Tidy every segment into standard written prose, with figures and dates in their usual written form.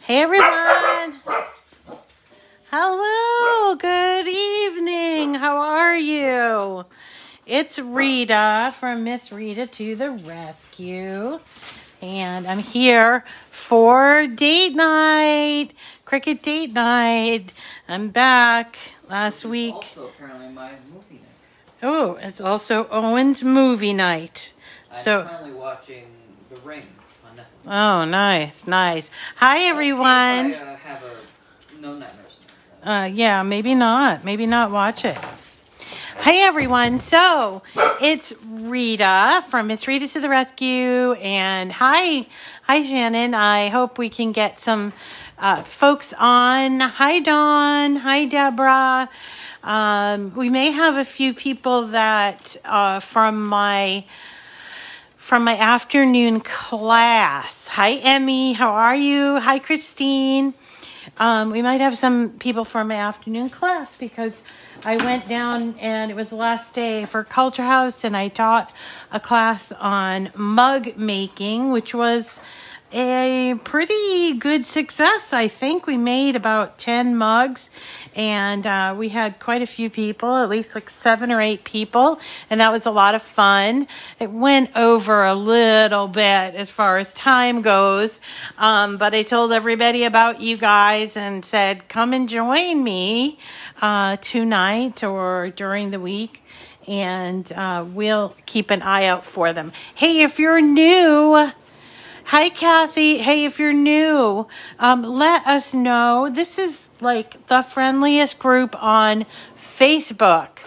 Hey everyone! Hello, good evening. How are you? It's Rita from Miss Rita to the Rescue. And I'm here for date night, Cricut date night. I'm back last week. Also, apparently, my movie night. Oh, it's also Owen's movie night. I'm currently watching The Ring on Netflix. Oh, nice, nice. Hi, everyone. Let's see if I have no nightmares. Yeah, maybe not. Maybe not watch it. Hey, everyone. So, it's Rita from Miss Rita to the Rescue. And hi, Shannon. I hope we can get some folks on. Hi, Dawn. Hi, Deborah. We may have a few people that from my afternoon class. Hi, Emmy. How are you? Hi, Christine. We might have some people from my afternoon class because I went down and it was the last day for Culture House and I taught a class on mug making, which was a pretty good success. I think we made about 10 mugs and we had quite a few people, at least like 7 or 8 people, and that was a lot of fun. It went over a little bit as far as time goes, but I told everybody about you guys and said, come and join me tonight or during the week. And we'll keep an eye out for them. Hey, if you're new, hi, Kathy. Hey, if you're new, let us know. This is like the friendliest group on Facebook.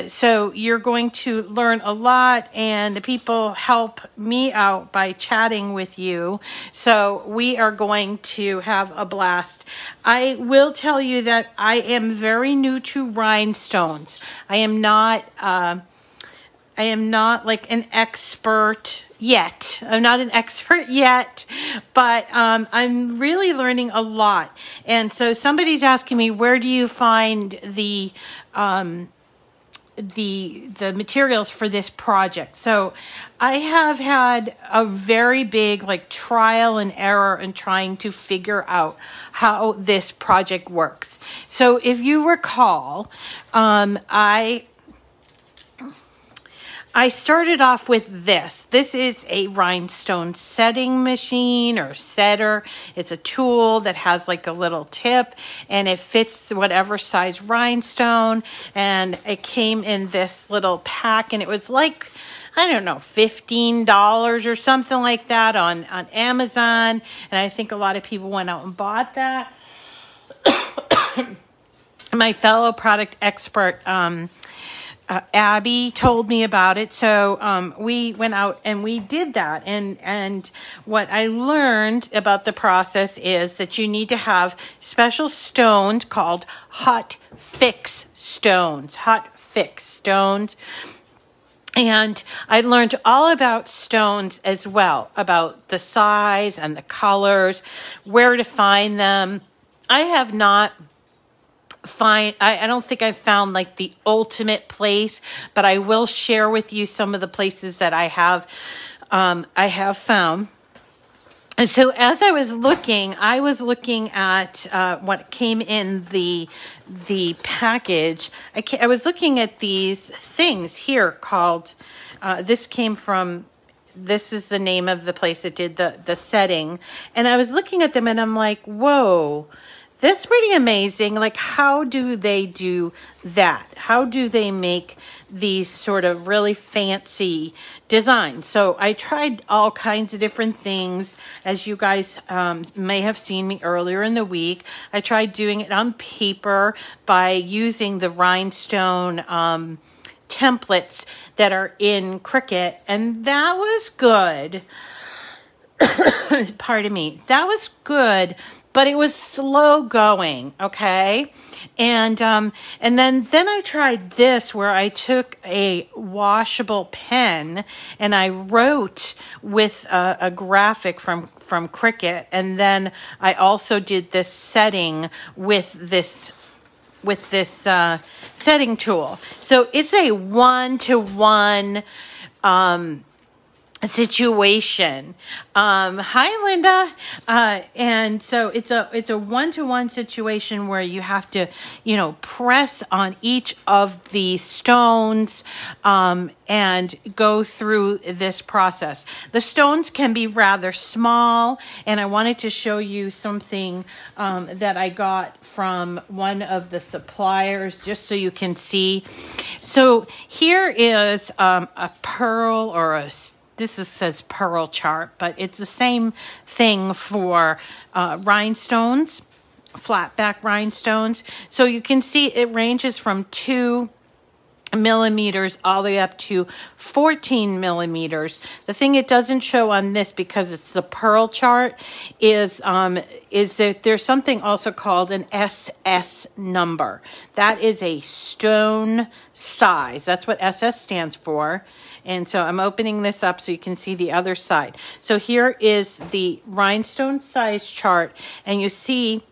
So you're going to learn a lot, and the people help me out by chatting with you. So we are going to have a blast. I will tell you that I am very new to rhinestones. I am not like an expert yet. I'm not an expert yet, but I'm really learning a lot. And so somebody's asking me, where do you find the materials for this project? So I have had a very big like trial and error in trying to figure out how this project works. So if you recall, I started off with this. This is a rhinestone setting machine or setter. It's a tool that has like a little tip and it fits whatever size rhinestone. And it came in this little pack and it was like, I don't know, $15 or something like that on Amazon. And I think a lot of people went out and bought that. My fellow product expert, Abby told me about it, so we went out and we did that. And what I learned about the process is that you need to have special stones called Hot Fix stones. Hot Fix stones. And I learned all about stones as well, about the size and the colors, where to find them. I have not I don't think I've found like the ultimate place, but I will share with you some of the places that I have found. And so as I was looking at what came in the package. I was looking at these things here called, this is the name of the place that did the setting. And I was looking at them and I'm like, whoa, that's pretty amazing. Like, how do they do that? How do they make these sort of really fancy designs? So I tried all kinds of different things. As you guys may have seen me earlier in the week, I tried doing it on paper by using the rhinestone templates that are in Cricut, and that was good. Pardon me. That was good, but it was slow going, okay? And then I tried this where I took a washable pen and I wrote with a graphic from Cricut, and then I also did this setting with this setting tool. So it's a 1-to-1 situation. Hi, Linda. And so it's a one-to-one situation where you have to, press on each of the stones, and go through this process. The stones can be rather small, and I wanted to show you something, that I got from one of the suppliers, just so you can see. So here is, a pearl or says pearl chart, but it's the same thing for rhinestones, flat back rhinestones. So you can see it ranges from 2 millimeters all the way up to 14 millimeters. The thing it doesn't show on this, because it's the pearl chart, is that there's something also called an SS number. That is a stone size. That's what SS stands for. And so I'm opening this up so you can see the other side. So here is the rhinestone size chart, and you see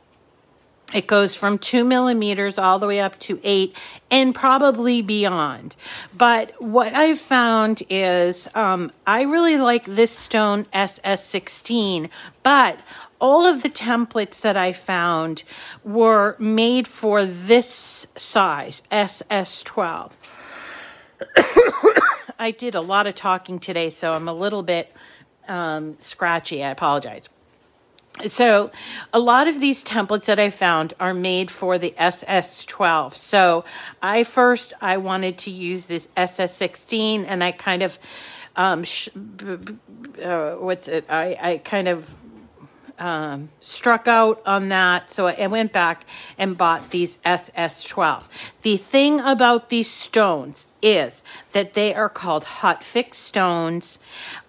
it goes from 2 millimeters all the way up to 8 and probably beyond. But what I've found is I really like this stone SS16, but all of the templates that I found were made for this size, SS12. I did a lot of talking today, so I'm a little bit scratchy. I apologize. So a lot of these templates that I found are made for the SS12. So I wanted to use this SS16, and I kind of, I kind of struck out on that. So I went back and bought these SS12. The thing about these stones is that they are called Hot Fix stones.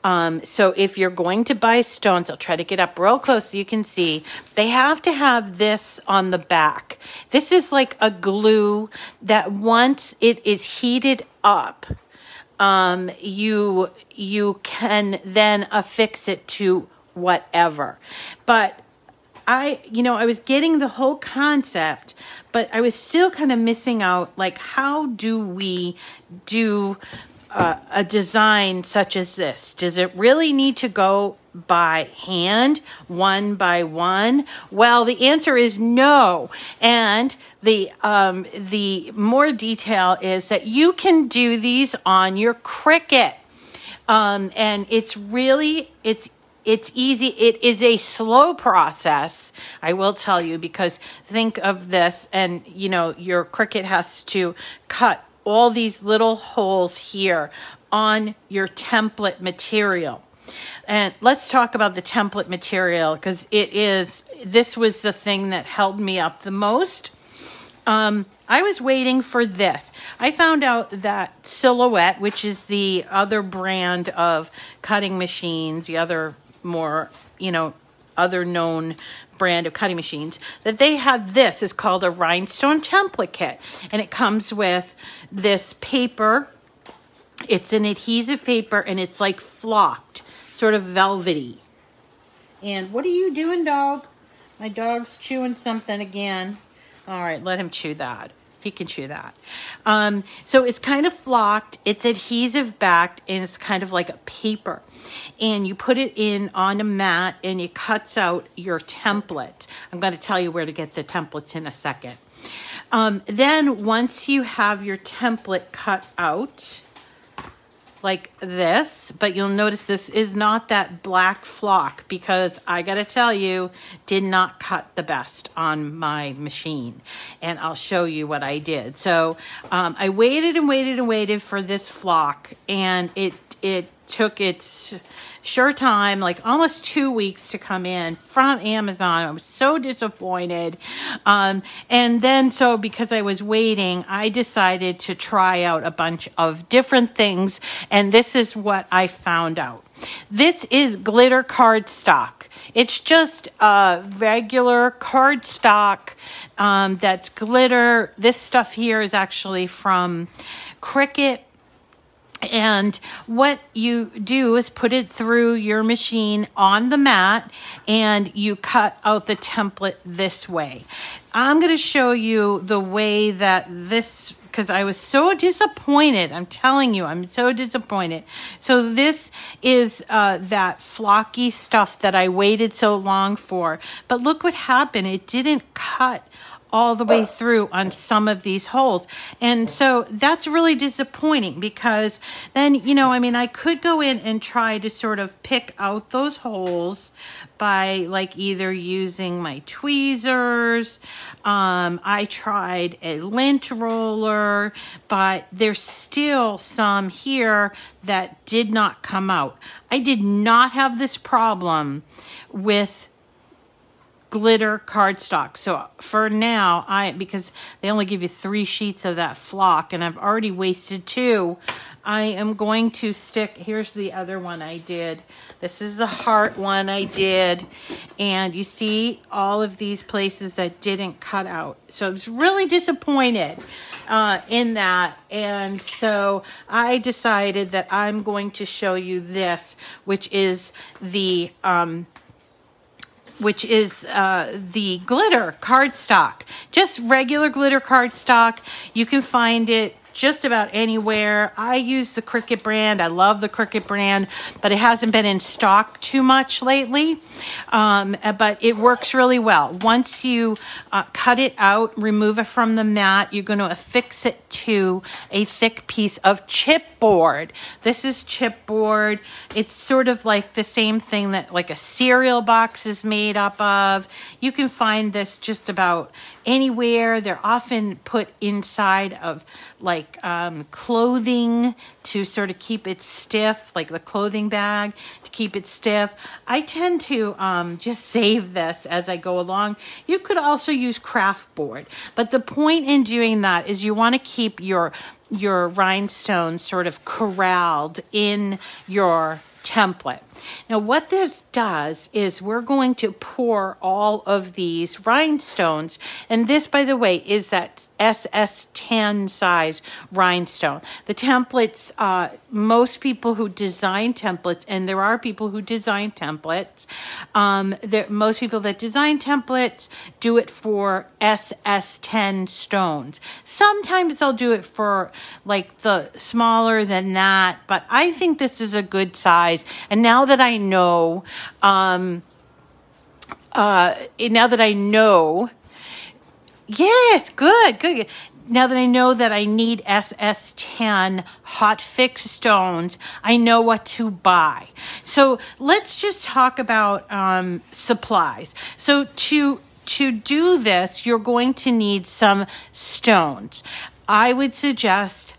So if you're going to buy stones, I'll try to get up real close so you can see, they have to have this on the back. This is like a glue that once it is heated up, you can then affix it to whatever. But I was getting the whole concept, but I was still kind of missing out, like, how do we do a design such as this? Does it really need to go by hand, one by one? Well, the answer is no. And the more detail is that you can do these on your Cricut. And it's easy. It is a slow process, I will tell you, because think of this, and your Cricut has to cut all these little holes here on your template material. And let's talk about the template material, because this was the thing that held me up the most. I was waiting for this. I found out that Silhouette, which is the other brand of cutting machines, the other more, other known brand of cutting machines, that they had this is called a Rhinestone Template Kit. And it comes with this paper. It's an adhesive paper, and it's like flocked, sort of velvety. And what are you doing, dog? My dog's chewing something again. All right, let him chew that. He can chew that. So it's kind of flocked, it's adhesive backed, and it's kind of like a paper. And you put it in on a mat, and it cuts out your template. I'm going to tell you where to get the templates in a second. Then once you have your template cut out, like this, but you'll notice this is not that black flock, because I gotta tell you, did not cut the best on my machine. And I'll show you what I did. So I waited and waited and waited for this flock, and it took its sure time, like almost 2 weeks to come in from Amazon. I was so disappointed. And then, so because I was waiting, I decided to try out a bunch of different things. And this is what I found out. This is glitter cardstock. It's just a regular cardstock that's glitter. This stuff here is actually from Cricut. And what you do is put it through your machine on the mat, and you cut out the template this way. I'm going to show you the way that this because I was so disappointed. I'm telling you, I'm so disappointed. So this is that flocky stuff that I waited so long for. But look what happened. It didn't cut all the way through on some of these holes. And so that's really disappointing, because then, you know, I mean, I could go in and try to sort of pick out those holes by like either using my tweezers. I tried a lint roller, but there's still some here that did not come out. I did not have this problem with glitter cardstock. So for now, because they only give you 3 sheets of that flock and I've already wasted 2, I am going to stick, here's the other one I did. This is the heart one I did. And you see all of these places that didn't cut out. So I was really disappointed in that. And so I decided that I'm going to show you this, which is the glitter cardstock, just regular glitter cardstock. You can find it just about anywhere. I use the Cricut brand. I love the Cricut brand, but it hasn't been in stock too much lately. But it works really well. Once you cut it out, remove it from the mat, you're going to affix it to a thick piece of chipboard. This is chipboard. It's sort of like the same thing that like a cereal box is made up of. You can find this just about anywhere. They're often put inside of like clothing to sort of keep it stiff, like the clothing bag to keep it stiff. I tend to just save this as I go along. You could also use craft board, but the point in doing that is you want to keep your rhinestones sort of corralled in your template. Now what this does is we're going to pour all of these rhinestones, and this, by the way, is that SS10 size rhinestone. The templates, most people who design templates, and there are people who design templates, most people that design templates do it for SS10 stones. Sometimes they'll do it for like the smaller than that, but I think this is a good size. And now that I know, yes, good. Now that I know that I need SS10 Hot Fix stones, I know what to buy. So let's just talk about supplies. So to do this, you're going to need some stones. I would suggest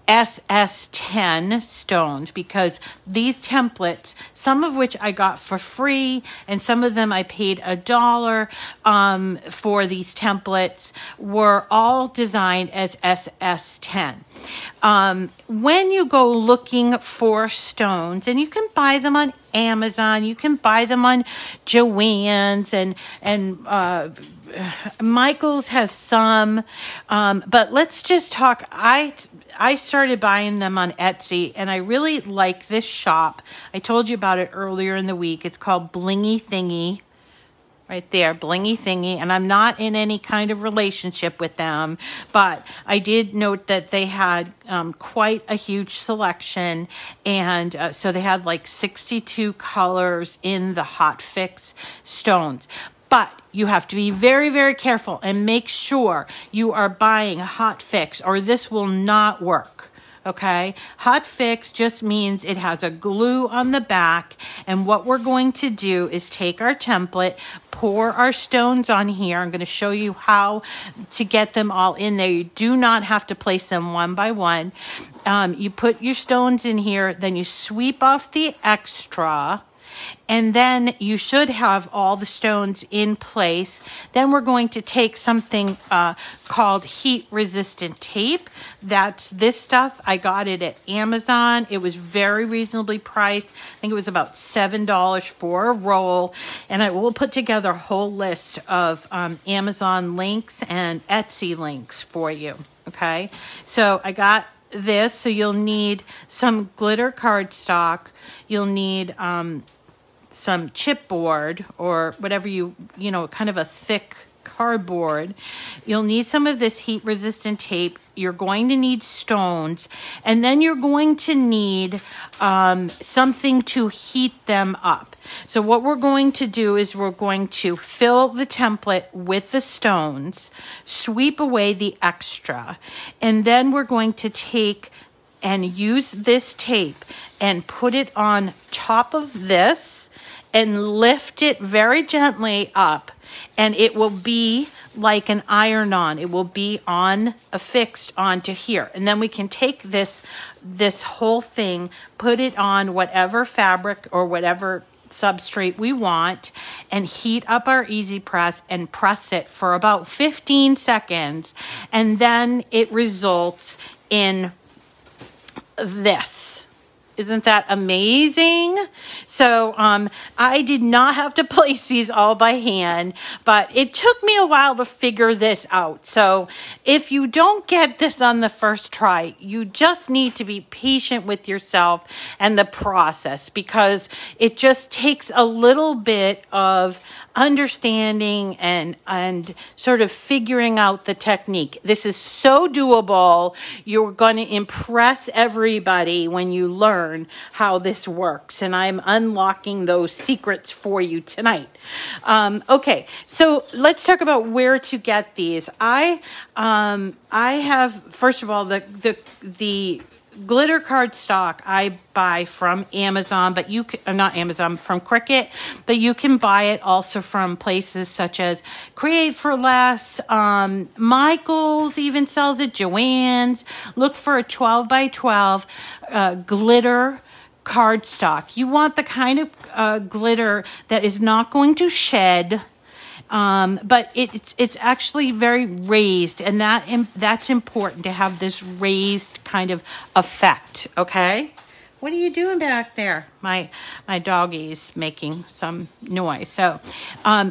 SS10 stones, because these templates, some of which I got for free and some of them I paid $1 for these templates, were all designed as SS10. When you go looking for stones, and you can buy them on Amazon, you can buy them on Joann's, and Michael's has some, but let's just talk. I started buying them on Etsy, and I really like this shop. I told you about it earlier in the week. It's called Blingy Thingy. Right there, Blingy Thingy, and I'm not in any kind of relationship with them, but I did note that they had quite a huge selection, and so they had like 62 colors in the Hot Fix stones. But you have to be very, very careful and make sure you are buying a Hot Fix, or this will not work. Okay, Hot Fix just means it has a glue on the back, and what we're going to do is take our template, pour our stones on here. I'm going to show you how to get them all in there. You do not have to place them one by one. You put your stones in here, then you sweep off the extra, and then you should have all the stones in place. Then we're going to take something called heat resistant tape. That's this stuff. I got it at Amazon. It was very reasonably priced. I think it was about $7 for a roll. And I will put together a whole list of Amazon links and Etsy links for you. Okay, so I got this. So you'll need some glitter cardstock. You'll need some chipboard, or whatever you know, kind of a thick cardboard. You'll need some of this heat resistant tape. You're going to need stones, and then you're going to need something to heat them up. So what we're going to do is we're going to fill the template with the stones, sweep away the extra, and then we're going to take and use this tape and put it on top of this and lift it very gently up, and it will be like an iron-on. It will be affixed onto here. And then we can take this whole thing, put it on whatever fabric or whatever substrate we want, and heat up our Easy Press and press it for about 15 seconds. And then it results in this. Isn't that amazing? So I did not have to place these all by hand, but it took me a while to figure this out. So if you don't get this on the first try, you just need to be patient with yourself and the process, because it just takes a little bit of understanding and sort of figuring out the technique. This is so doable. You're going to impress everybody when you learn how this works, and I'm unlocking those secrets for you tonight. Okay, so let's talk about where to get these. I have, first of all, the glitter cardstock I buy from Amazon, but you can, not Amazon, from Cricut, but you can buy it also from places such as Create for Less. Michael's even sells it, Joann's. Look for a 12 by 12 glitter cardstock. You want the kind of glitter that is not going to shed, but it's actually very raised, and that's important to have this raised kind of effect. Okay, what are you doing back there? My doggie's making some noise. So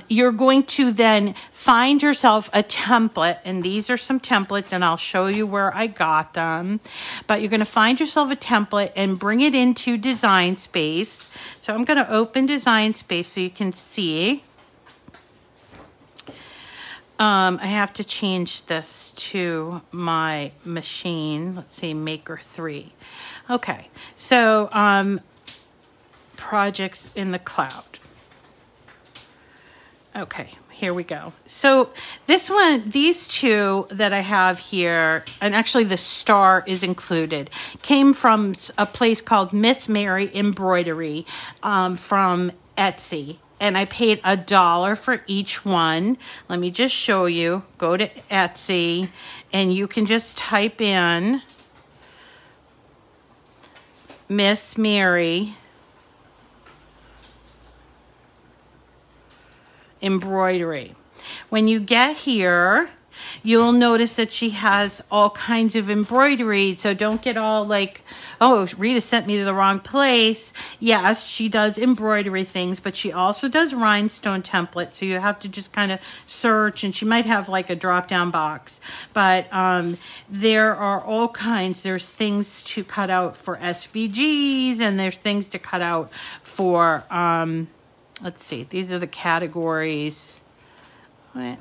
you're going to then find yourself a template, and these are some templates, and I'll show you where I got them. But you're going to find yourself a template and bring it into Design Space. So I'm going to open Design Space so you can see. I have to change this to my machine. Let's see, Maker 3. Okay, so projects in the cloud. Okay, here we go. So this one, these two that I have here, and actually the star is included, came from a place called Miss Mary Embroidery from Etsy. And I paid $1 for each one. Let me just show you. Go to Etsy, and you can just type in Miss Mary Embroidery. When you get here, you'll notice that she has all kinds of embroidery. So don't get all like, oh, Rita sent me to the wrong place. Yes, she does embroidery things, but she also does rhinestone templates. So you have to just kind of search, and she might have like a drop-down box. But there are all kinds. There's things to cut out for SVGs, and there's things to cut out for, let's see, these are the categories. Wait.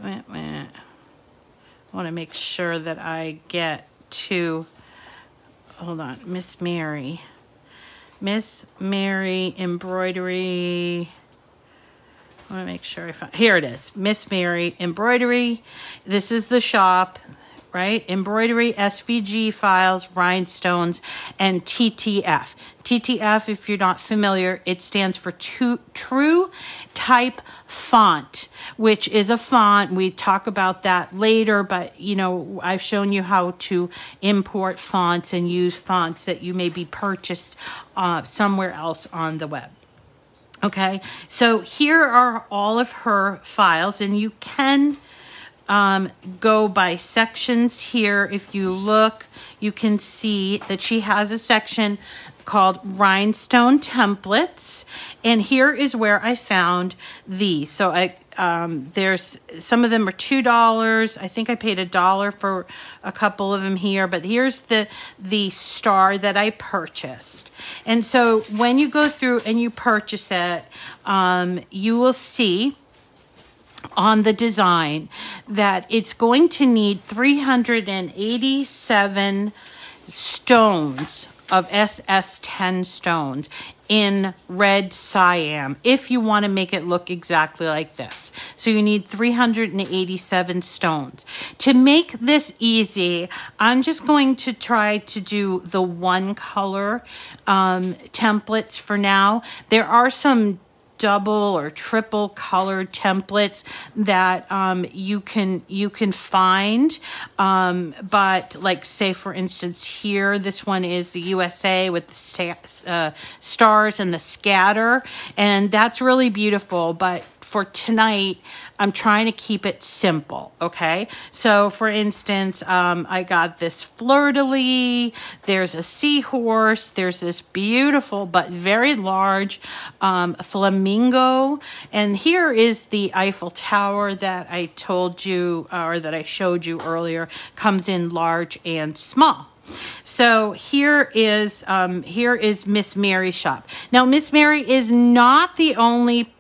I want to make sure that I get to, hold on, Miss Mary Embroidery. I want to make sure I find, here it is, Miss Mary Embroidery. This is the shop, right? Embroidery, SVG files, rhinestones, and TTF. TTF, if you're not familiar, it stands for True Type Font, which is a font. We talk about that later, but you know, I've shown you how to import fonts and use fonts that you maybe purchased somewhere else on the web. Okay, so here are all of her files, and you can go by sections here. If you look, you can see that she has a section called Rhinestone Templates, and here is where I found these. So there's some of them are $2. I think I paid $1 for a couple of them here, but here's the star that I purchased. And so when you go through and you purchase it, you will see on the design that it's going to need 387 stones of SS10 stones in red cyan if you want to make it look exactly like this. So you need 387 stones. To make this easy, I'm just going to try to do the one color templates for now. There are some double or triple colored templates that you can find, but like say for instance here, this one is the USA with the stars and the scatter, and that's really beautiful. But for tonight, I'm trying to keep it simple, okay? So for instance, I got this Fleur-De-Lis, there's a seahorse, there's this beautiful but very large flamingo, and here is the Eiffel Tower that I told you, or that I showed you earlier, comes in large and small. So here is Miss Mary's shop. Now, Miss Mary is not the only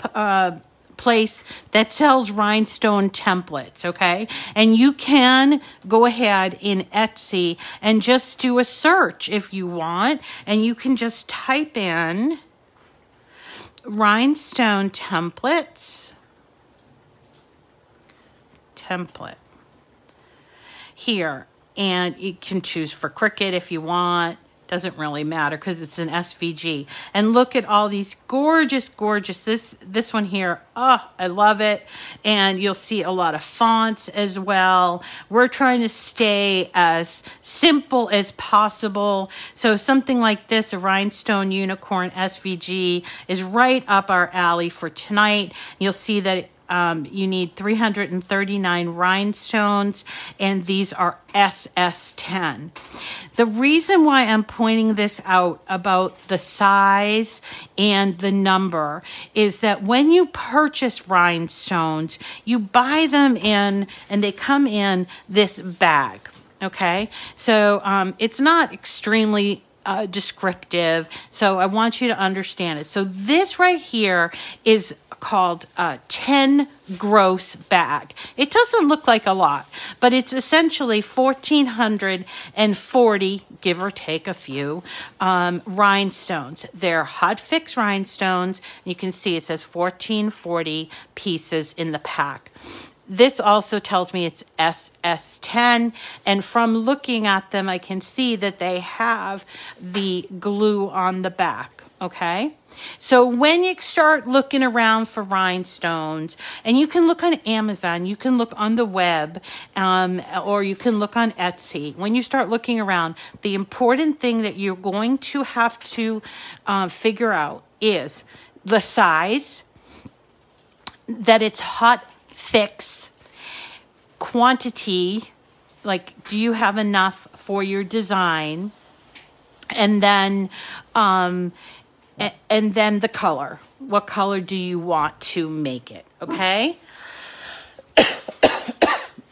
place that sells rhinestone templates, okay? And you can go ahead in Etsy and just do a search if you want, and you can just type in Rhinestone Templates template here, and you can choose for Cricut if you want. Doesn't really matter because it's an SVG. And look at all these gorgeous, this one here, oh, I love it. And you'll see a lot of fonts as well. We're trying to stay as simple as possible. So something like this, a Rhinestone Unicorn SVG, is right up our alley for tonight. You'll see that you need 339 rhinestones, and these are SS10. The reason why I'm pointing this out about the size and the number is that when you purchase rhinestones, you buy them in, and they come in this bag, okay? So it's not extremely descriptive, so I want you to understand it. So this right here is called 10 gross bag. It doesn't look like a lot, but it's essentially 1,440, give or take a few, rhinestones. They're Hot Fix Rhinestones. You can see it says 1,440 pieces in the pack. This also tells me it's SS10, and from looking at them, I can see that they have the glue on the back, okay? So when you start looking around for rhinestones, and you can look on Amazon, you can look on the web, or you can look on Etsy. When you start looking around, the important thing that you're going to have to figure out is the size, that it's hot fix, quantity, like do you have enough for your design, and then the color. What color do you want to make it? Okay.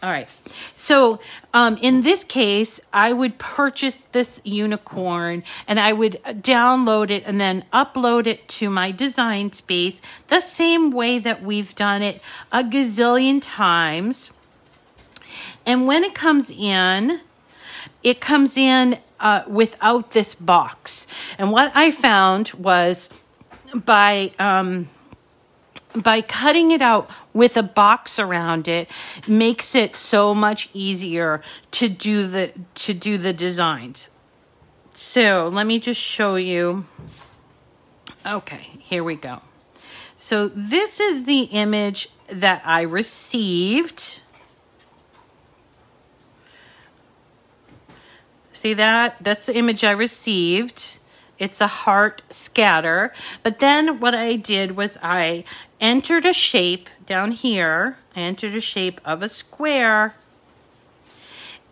All right. So in this case, I would purchase this unicorn, and I would download it and then upload it to my design space the same way that we've done it a gazillion times. And when it comes in without this box. And what I found was by cutting it out with a box around it makes it so much easier to do the designs. So let me just show you. Okay, here we go. So this is the image that I received. See that? That's the image I received. It's a heart scatter. But then what I did was I entered a shape down here. I entered a shape of a square.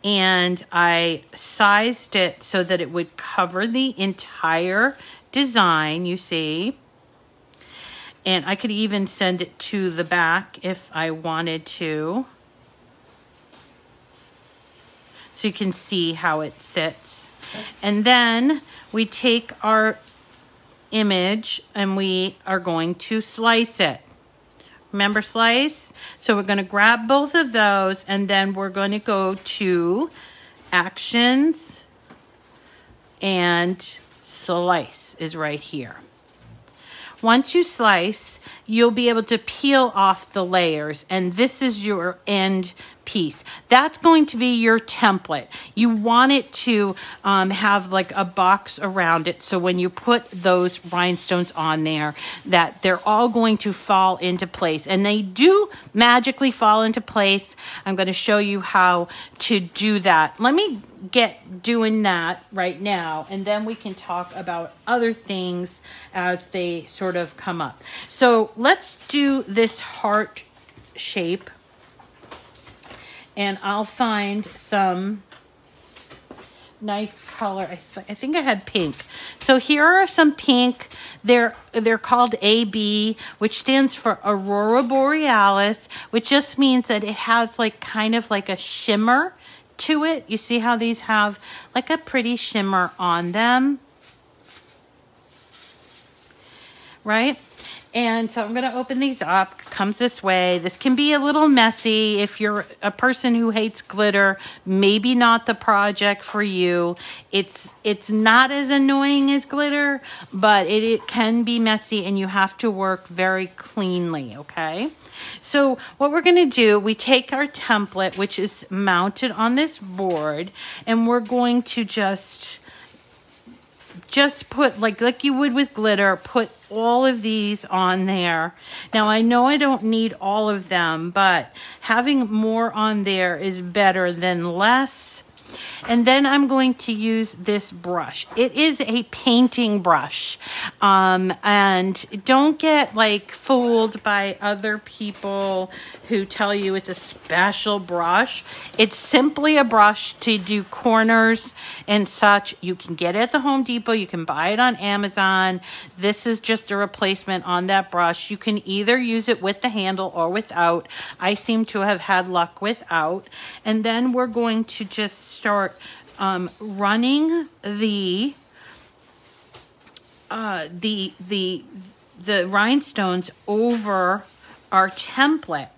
And I sized it so that it would cover the entire design, you see. And I could even send it to the back if I wanted to. So you can see how it sits. And then we take our image and we are going to slice it. Remember slice? So we're going to grab both of those, and then we're going to go to actions, and slice is right here. Once you slice, you'll be able to peel off the layers, and this is your end piece. That's going to be your template. You want it to have like a box around it, so when you put those rhinestones on there, that they're all going to fall into place, and they do magically fall into place. I'm going to show you how to do that. Let me get doing that right now, and then we can talk about other things as they sort of come up. So let's do this heart shape, and I'll find some nice color. I think I had pink. So here are some pink. They're called AB, which stands for Aurora Borealis, which just means that it has like kind of like a shimmer to it. You see how these have like a pretty shimmer on them, right? And so I'm going to open these up. Comes this way. This can be a little messy. If you're a person who hates glitter, maybe not the project for you. It's not as annoying as glitter, but it can be messy, and you have to work very cleanly, okay? So what we're going to do, we take our template, which is mounted on this board, and we're going to just put, like you would with glitter, put all of these on there. Now, I know I don't need all of them, but having more on there is better than less. And then I'm going to use this brush. It is a painting brush. And don't get like fooled by other people who tell you it's a special brush. It's simply a brush to do corners and such. You can get it at the Home Depot. You can buy it on Amazon. This is just a replacement on that brush. You can either use it with the handle or without. I seem to have had luck without. And then we're going to just start running the rhinestones over our template,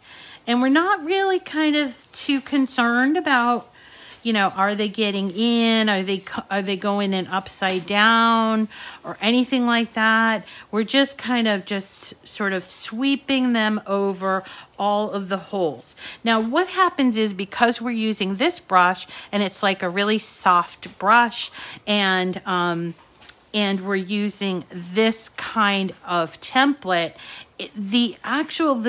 and we're not really kind of too concerned about, you know, are they getting in? Are they going in upside down or anything like that? We're just kind of just sort of sweeping them over all of the holes. Now, what happens is, because we're using this brush, and it's like a really soft brush, and we're using this kind of template, the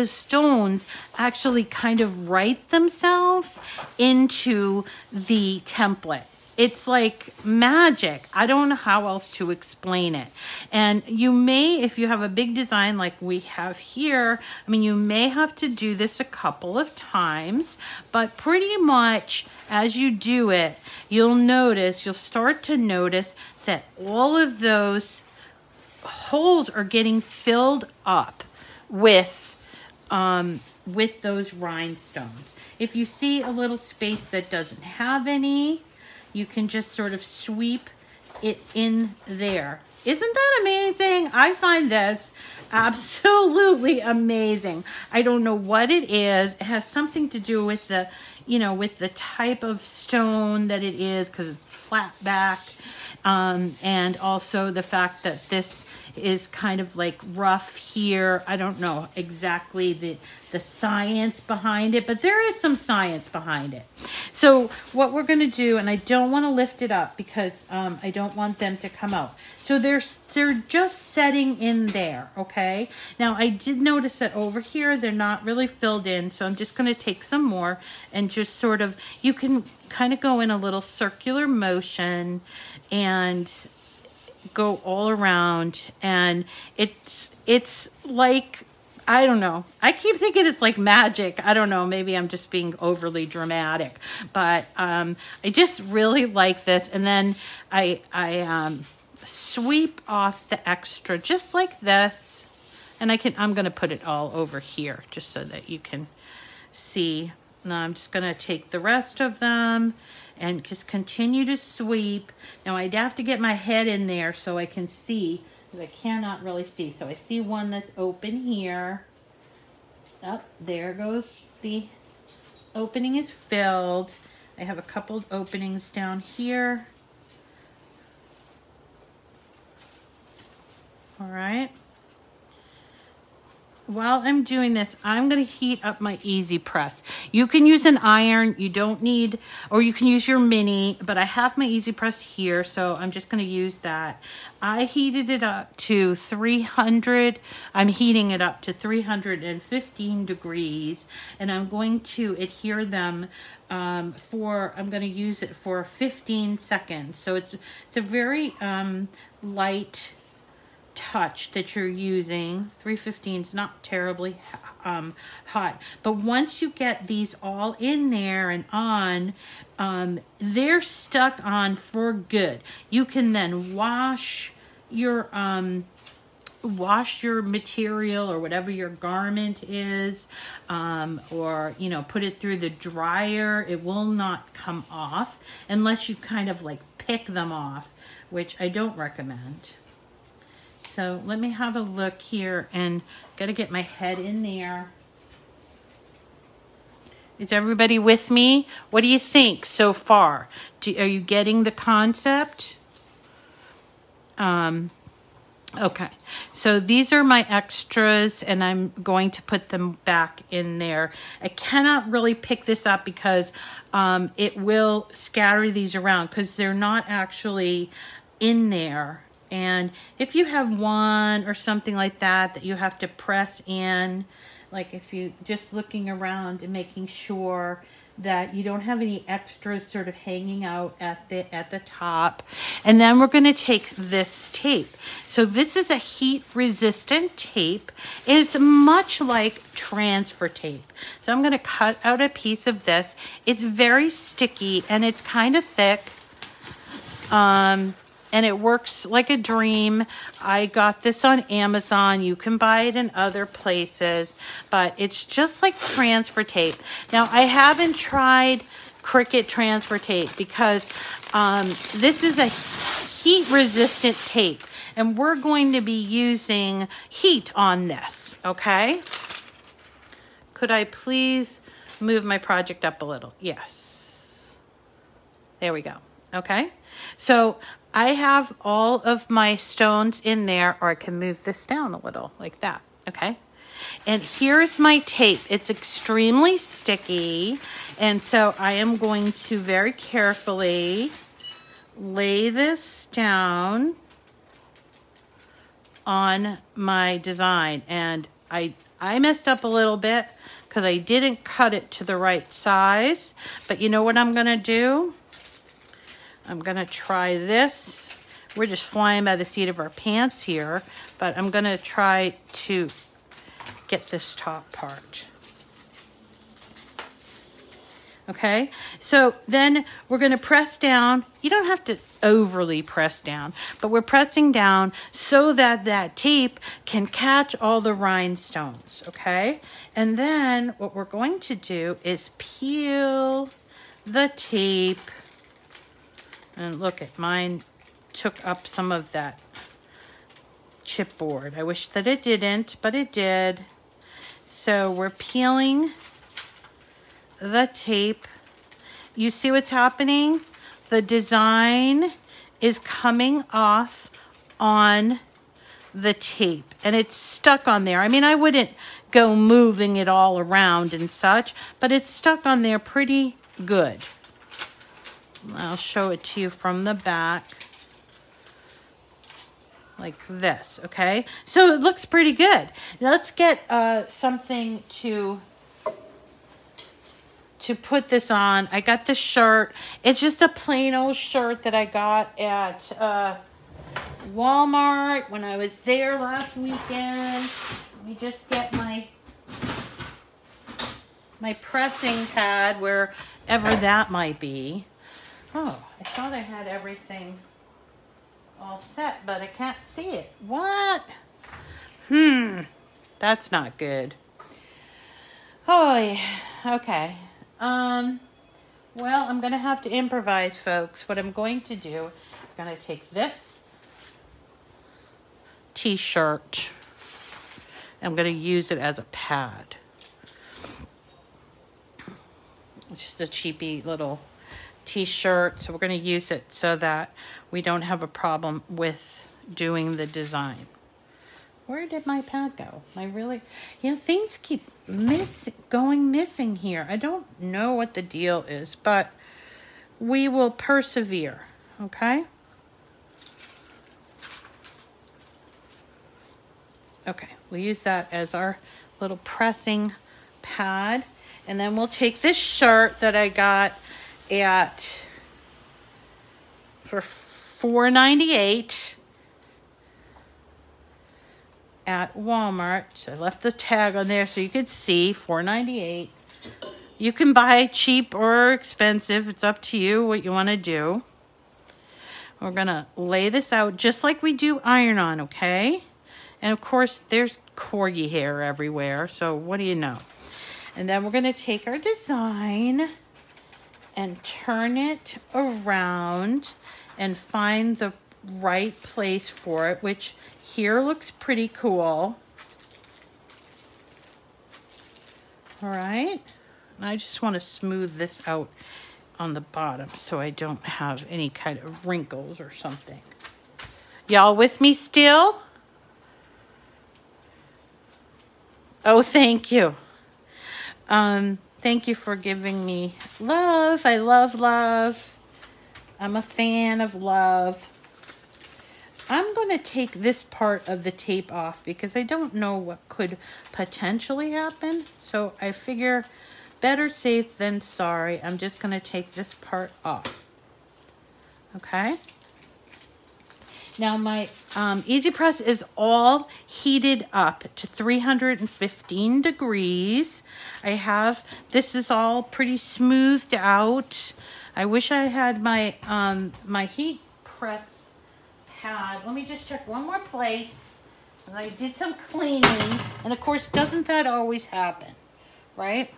stones actually kind of write themselves into the template. It's like magic. I don't know how else to explain it. And you may, if you have a big design like we have here, I mean, you may have to do this a couple of times, but pretty much as you do it, you'll start to notice that all of those holes are getting filled up with those rhinestones. If you see a little space that doesn't have any, you can just sort of sweep it in there. Isn't that amazing? I find this absolutely amazing. I don't know what it is. It has something to do with the, with the type of stone that it is, because it's flat back. And also the fact that this is kind of like rough here. I don't know exactly the science behind it, but there is some science behind it. So what we're going to do, and I don't want to lift it up because I don't want them to come out. So they're just setting in there, okay? Now I did notice that over here they're not really filled in, so I'm just going to take some more and just sort of, you can kind of go in a little circular motion and go all around, and it's like, I don't know. I keep thinking it's like magic. I don't know. Maybe I'm just being overly dramatic, but I just really like this. And then I sweep off the extra just like this, and I'm going to put it all over here just so that you can see. Now I'm just going to take the rest of them and just continue to sweep. Now I'd have to get my head in there so I can see, because I cannot really see. So I see one that's open here. Up there goes the opening is filled. I have a couple openings down here. All right. While I'm doing this, I'm going to heat up my easy press. You can use an iron. You don't need, or you can use your mini, but I have my easy press here, so I'm just going to use that. I heated it up to 300. I'm heating it up to 315 degrees, and I'm going to adhere them I'm going to use it for 15 seconds. So it's a very light touch that you're using. 315 is not terribly hot, but once you get these all in there and on, they're stuck on for good. You can then wash your material or whatever your garment is, or put it through the dryer. It will not come off unless you kind of like pick them off, which I don't recommend. So let me have a look here, and got to get my head in there. Is everybody with me? What do you think so far? Are you getting the concept? Okay, so these are my extras, and I'm going to put them back in there. I cannot really pick this up because it will scatter these around because they're not actually in there. And if you have one or something like that you have to press in, like if you just looking around and making sure that you don't have any extras sort of hanging out at the top. And then we're going to take this tape. So this is a heat resistant tape. It's much like transfer tape. So I'm going to cut out a piece of this. It's very sticky and it's kind of thick. And it works like a dream. I got this on Amazon. You can buy it in other places, but it's just like transfer tape. Now, I haven't tried Cricut transfer tape because this is a heat-resistant tape, and we're going to be using heat on this, okay? Could I please move my project up a little? Yes. There we go. Okay. So I have all of my stones in there, or I can move this down a little like that. Okay. And here's my tape. It's extremely sticky. And so I am going to very carefully lay this down on my design. And I messed up a little bit because I didn't cut it to the right size. But you know what I'm going to do? I'm going to try this. We're just flying by the seat of our pants here, but I'm going to try to get this top part. Okay, so then we're going to press down. You don't have to overly press down, but we're pressing down so that that tape can catch all the rhinestones, okay? And then what we're going to do is peel the tape. And look at mine took up some of that chipboard. I wish that it didn't, but it did. So we're peeling the tape. You see what's happening? The design is coming off on the tape and it's stuck on there. I mean, I wouldn't go moving it all around and such, but it's stuck on there pretty good. I'll show it to you from the back like this, okay? So it looks pretty good. Now let's get something to put this on. I got this shirt. It's just a plain old shirt that I got at Walmart when I was there last weekend. Let me just get my pressing pad, wherever that might be. Oh, I thought I had everything all set, but I can't see it. What? That's not good. Oh, yeah. Okay. Well, I'm going to have to improvise, folks. What I'm going to do is going to take this t-shirt. I'm going to use it as a pad. It's just a cheapy little t-shirt. So we're going to use it so that we don't have a problem with doing the design. Where did my pad go? Things keep going missing here. I don't know what the deal is, but we will persevere, okay? Okay, we'll use that as our little pressing pad. And then we'll take this shirt that I got for $4.98 at Walmart. So I left the tag on there so you could see $4.98. You can buy cheap or expensive. It's up to you what you want to do. We're going to lay this out just like we do iron-on, okay? And of course, there's corgi hair everywhere. So what do you know? And then we're going to take our design and turn it around and find the right place for it, which here looks pretty cool. All right. And I just want to smooth this out on the bottom so I don't have any kind of wrinkles or something. Y'all with me still? Oh, thank you. Thank you for giving me love. I love love. I'm a fan of love. I'm going to take this part of the tape off because I don't know what could potentially happen. So I figure better safe than sorry. I'm just going to take this part off. Okay. Now my Easy Press is all heated up to 315 degrees. This is all pretty smoothed out. I wish I had my my heat press pad. Let me just check one more place. I did some cleaning, and of course, doesn't that always happen, right?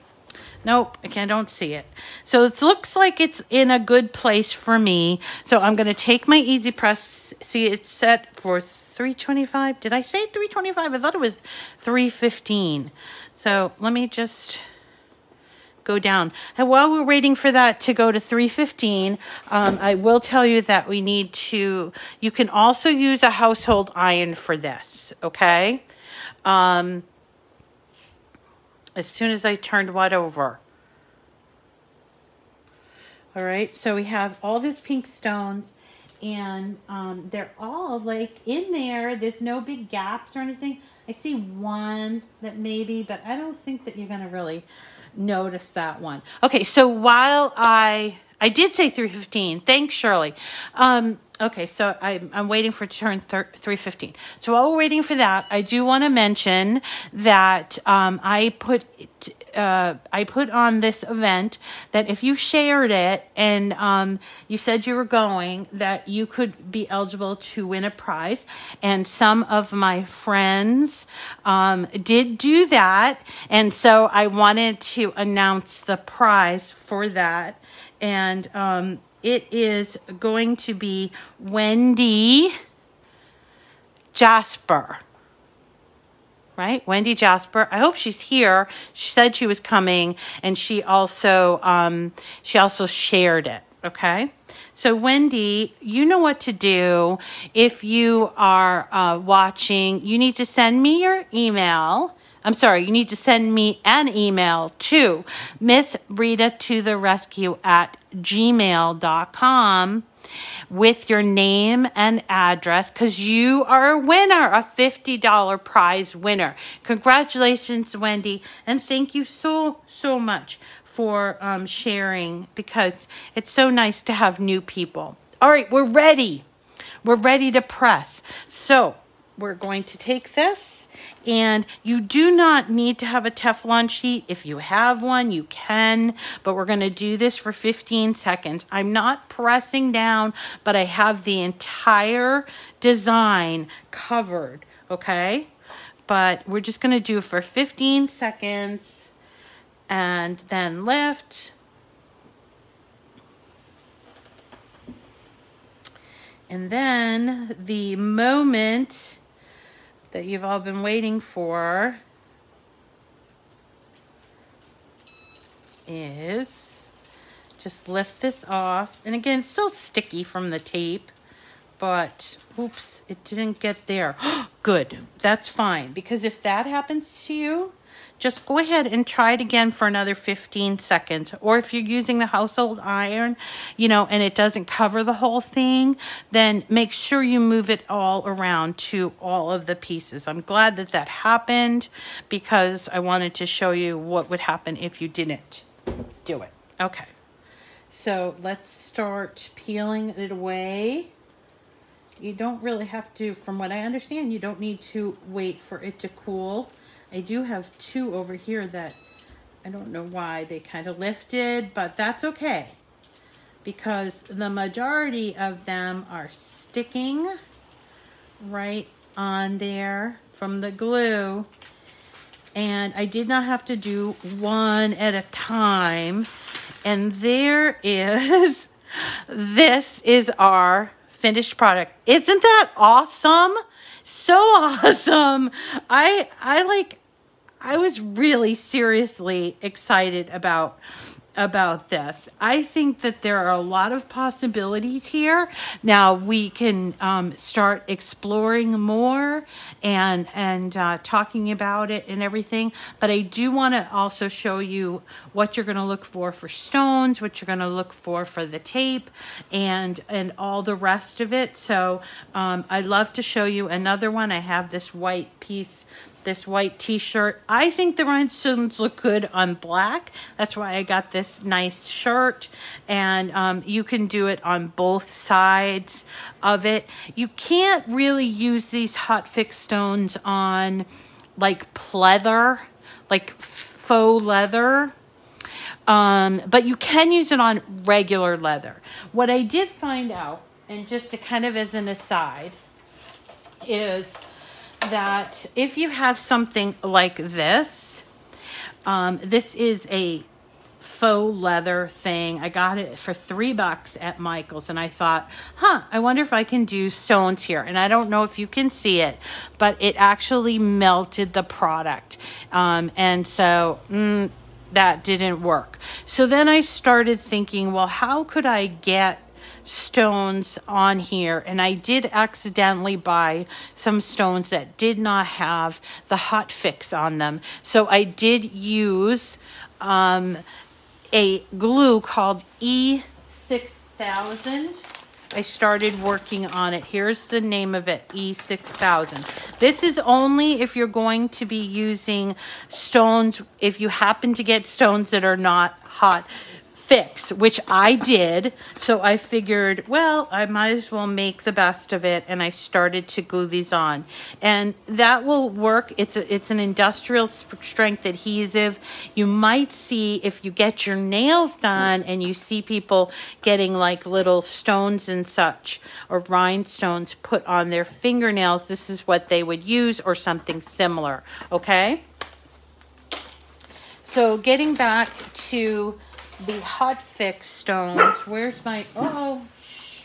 Nope, I don't see it. So it looks like it's in a good place for me. So I'm going to take my Easy Press. See, it's set for 325. Did I say 325? I thought it was 315. So let me just go down. And while we're waiting for that to go to 315, I will tell you that we need to, you can also use a household iron for this, okay? As soon as I turned what over. All right, so we have all these pink stones, and they're all like in there. There's no big gaps or anything. I see one that maybe, but I don't think that you're going to really notice that one. Okay, so while I did say 315. Thanks, Shirley. Okay, so I'm waiting for it to turn 315. So while we're waiting for that, I do want to mention that I put on this event that if you shared it and you said you were going, that you could be eligible to win a prize. And some of my friends did do that. And so I wanted to announce the prize for that. And it is going to be Wendy Jasper, right? Wendy Jasper. I hope she's here. She said she was coming, and she also shared it. Okay. So Wendy, you know what to do. If you are watching, you need to send me your email. I'm sorry, you need to send me an email to MissRita@gmail.com with your name and address, because you are a winner, a $50 prize winner. Congratulations, Wendy, and thank you so much for sharing, because it's so nice to have new people. All right, we're ready. We're ready to press. So we're going to take this. And you do not need to have a Teflon sheet. If you have one, you can. But we're going to do this for 15 seconds. I'm not pressing down, but I have the entire design covered, okay? But we're just going to do it for 15 seconds and then lift. And then the moment that you've all been waiting for is just lift this off. And again, it's still sticky from the tape, but oops, it didn't get there. Good, that's fine, because if that happens to you, just go ahead and try it again for another 15 seconds. Or if you're using the household iron, you know, and it doesn't cover the whole thing, then make sure you move it all around to all of the pieces. I'm glad that that happened, because I wanted to show you what would happen if you didn't do it. Okay, so let's start peeling it away. You don't really have to, from what I understand, you don't need to wait for it to cool. I do have two over here that I don't know why they kind of lifted, but that's okay, because the majority of them are sticking right on there from the glue, and I did not have to do one at a time. And there is, this is our finished product. Isn't that awesome? So awesome. I was really seriously excited about this. I think that there are a lot of possibilities here. Now we can start exploring more and talking about it and everything. But I do want to also show you what you're going to look for stones, what you're going to look for the tape, and all the rest of it. So I'd love to show you another one. I have this white piece, this white t-shirt. I think the rhinestones look good on black. That's why I got this nice shirt. And you can do it on both sides of it. You can't really use these hot fix stones on like pleather, like faux leather. But you can use it on regular leather. What I did find out, and just to kind of as an aside, is that if you have something like this, this is a faux leather thing. I got it for $3 at Michael's, and I thought, I wonder if I can do stones here. And I don't know if you can see it, but it actually melted the product. And so that didn't work. So then I started thinking, well, how could I get stones on here? And I did accidentally buy some stones that did not have the hot fix on them. So I did use a glue called E6000. I started working on it. Here's the name of it, E6000. This is only if you're going to be using stones, if you happen to get stones that are not hot fix, which I did. So I figured, well, I might as well make the best of it, and I started to glue these on, and that will work. It's an industrial strength adhesive. You might see, if you get your nails done and you see people getting like little stones and such, or rhinestones put on their fingernails, this is what they would use, or something similar. Okay, so getting back to the hot fix stones. Where's my, shh.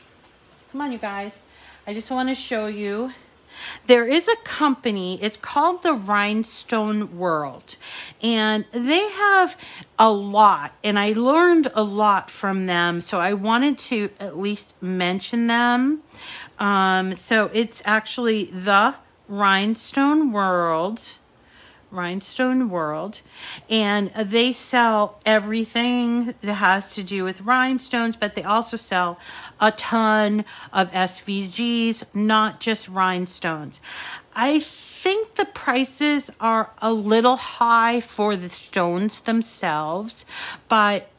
Come on, you guys. I just want to show you. There is a company, it's called the Rhinestone World, and they have a lot, and I learned a lot from them, so I wanted to at least mention them. So it's actually the Rhinestone World, and they sell everything that has to do with rhinestones, but they also sell a ton of SVGs, not just rhinestones. I think the prices are a little high for the stones themselves, but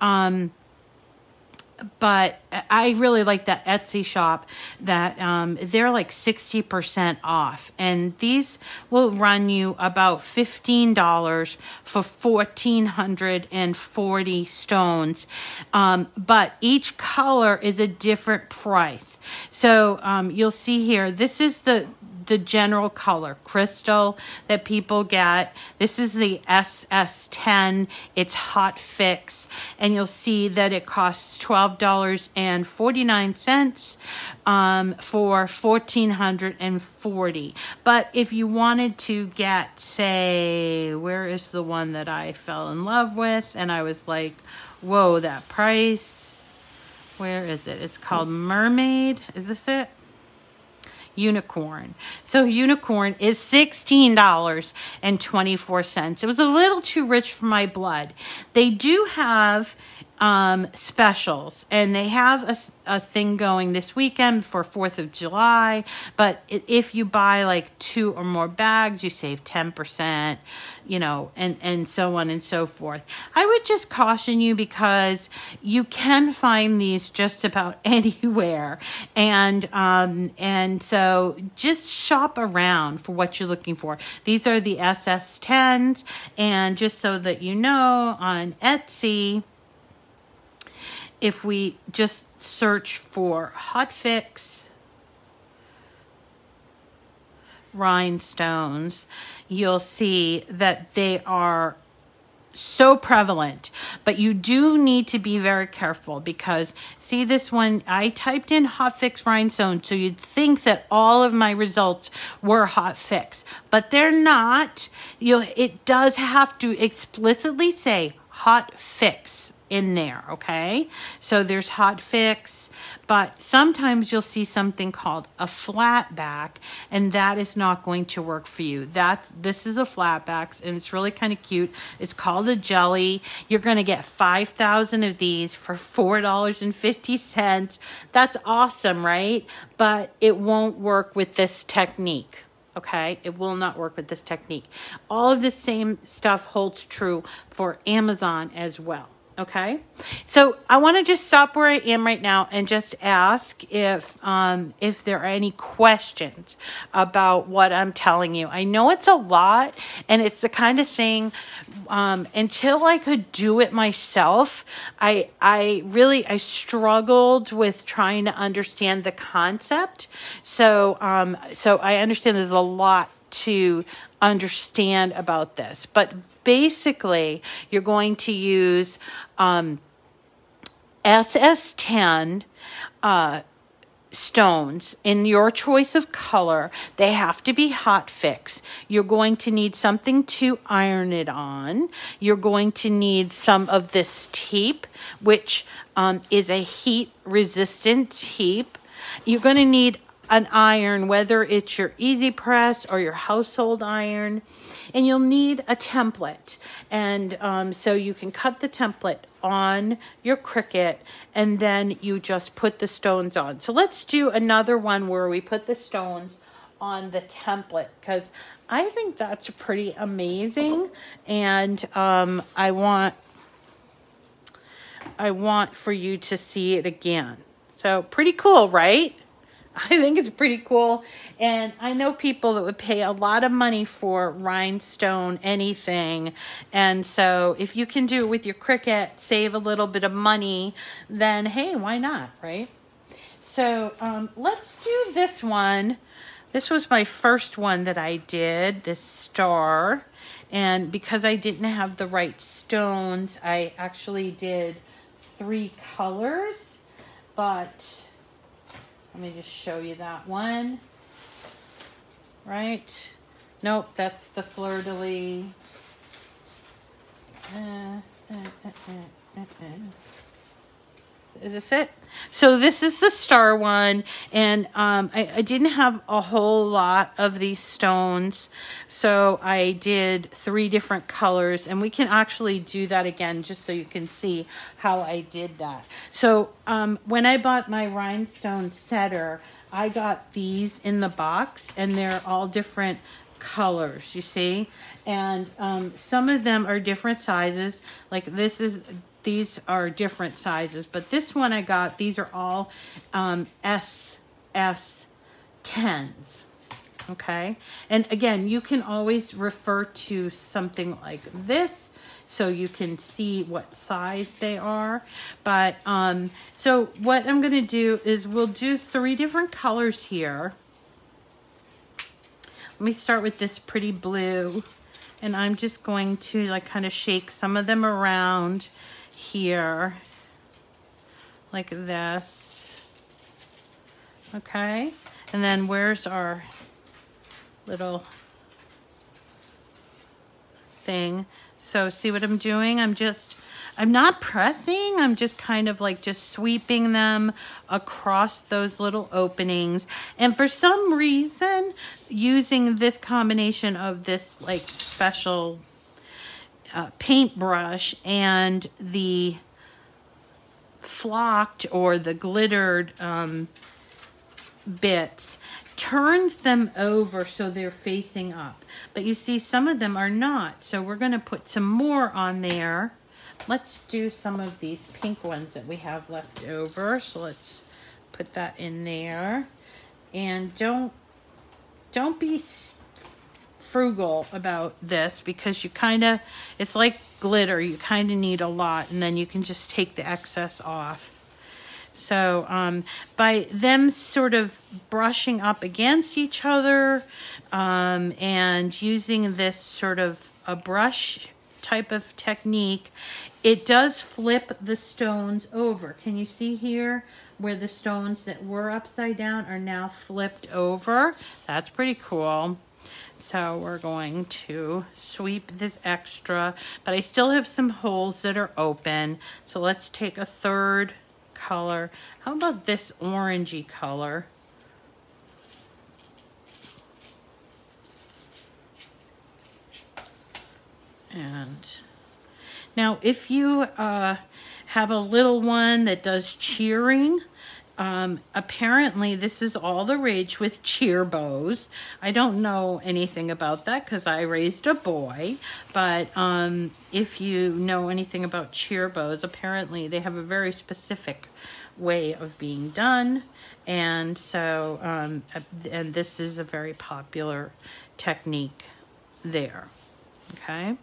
I really like that Etsy shop that they're like 60% off, and these will run you about $15 for 1,440 stones, but each color is a different price. So you'll see here, this is the the general color crystal that people get. This is the SS10. It's Hot Fix, and you'll see that it costs $12.49 for 1,440. But if you wanted to get, say, where is the one that I fell in love with, and I was like, whoa, that price. Where is it? It's called Mermaid. Is this it? Unicorn. So Unicorn is $16.24. It was a little too rich for my blood. They do have specials, and they have a thing going this weekend for 4th of July, but if you buy like 2 or more bags, you save 10%, you know, and so on and so forth. I would just caution you because you can find these just about anywhere, and so just shop around for what you're looking for. These are the SS10s, and just so that you know, on Etsy, if we just search for Hot Fix Rhinestones, you'll see that they are so prevalent, but you do need to be very careful because, see this one, I typed in Hot Fix Rhinestones, so you'd think that all of my results were Hot Fix, but they're not. It does have to explicitly say Hot Fix in there, okay? So there's Hot Fix, but sometimes you'll see something called a flat back, and that is not going to work for you. This is a flat back, and it's really kind of cute. It's called a jelly. You're going to get 5,000 of these for $4.50. That's awesome, right? But it won't work with this technique. Okay, it will not work with this technique. All of the same stuff holds true for Amazon as well. Okay, so I want to just stop where I am right now and just ask if there are any questions about what I'm telling you. I know it's a lot, and it's the kind of thing, until I could do it myself, I struggled with trying to understand the concept. So I understand there's a lot to understand about this, but basically, you're going to use SS10 stones in your choice of color. They have to be Hot Fix. You're going to need something to iron it on. You're going to need some of this tape, which is a heat-resistant tape. You're going to need an iron, whether it's your Easy Press or your household iron, and you'll need a template. And so you can cut the template on your Cricut, and then you just put the stones on. So let's do another one where we put the stones on the template, because I think that's pretty amazing, and I want for you to see it again. So pretty cool, right? I think it's pretty cool, and I know people that would pay a lot of money for rhinestone anything, and so if you can do it with your Cricut, save a little bit of money, then hey, why not, right? So let's do this one. This was my first one that I did, this star, and because I didn't have the right stones, I actually did 3 colors, but let me just show you that one. Right? Nope, that's the Fleur-De-Lis. Is this it? So this is the star one, and I didn't have a whole lot of these stones, so I did 3 different colors, and we can actually do that again just so you can see how I did that. So when I bought my rhinestone setter, I got these in the box, and they're all different colors, you see, and some of them are different sizes, like these are different sizes, but this one I got, these are all SS10s, okay? And again, you can always refer to something like this so you can see what size they are. But so what I'm going to do is we'll do 3 different colors here. Let me start with this pretty blue. And I'm just going to like kind of shake some of them around here. Like this. Okay. And then where's our little thing? So see what I'm doing? I'm not pressing, I'm just kind of like just sweeping them across those little openings. And for some reason, using this combination of this like special paintbrush and the flocked or the glittered bits turns them over so they're facing up. But you see, some of them are not. So we're going to put some more on there. Let's do some of these pink ones that we have left over. So let's put that in there. And don't be frugal about this, because you kind of, it's like glitter. You kind of need a lot, and then you can just take the excess off. So by them sort of brushing up against each other and using this sort of a brush type of technique, it does flip the stones over. Can you see here where the stones that were upside down are now flipped over? That's pretty cool. So we're going to sweep this extra, but I still have some holes that are open. So let's take a third color. How about this orangey color? And now if you have a little one that does cheering, apparently this is all the rage with cheer bows. I don't know anything about that because I raised a boy, but if you know anything about cheer bows, apparently they have a very specific way of being done, and so and this is a very popular technique there. Okay,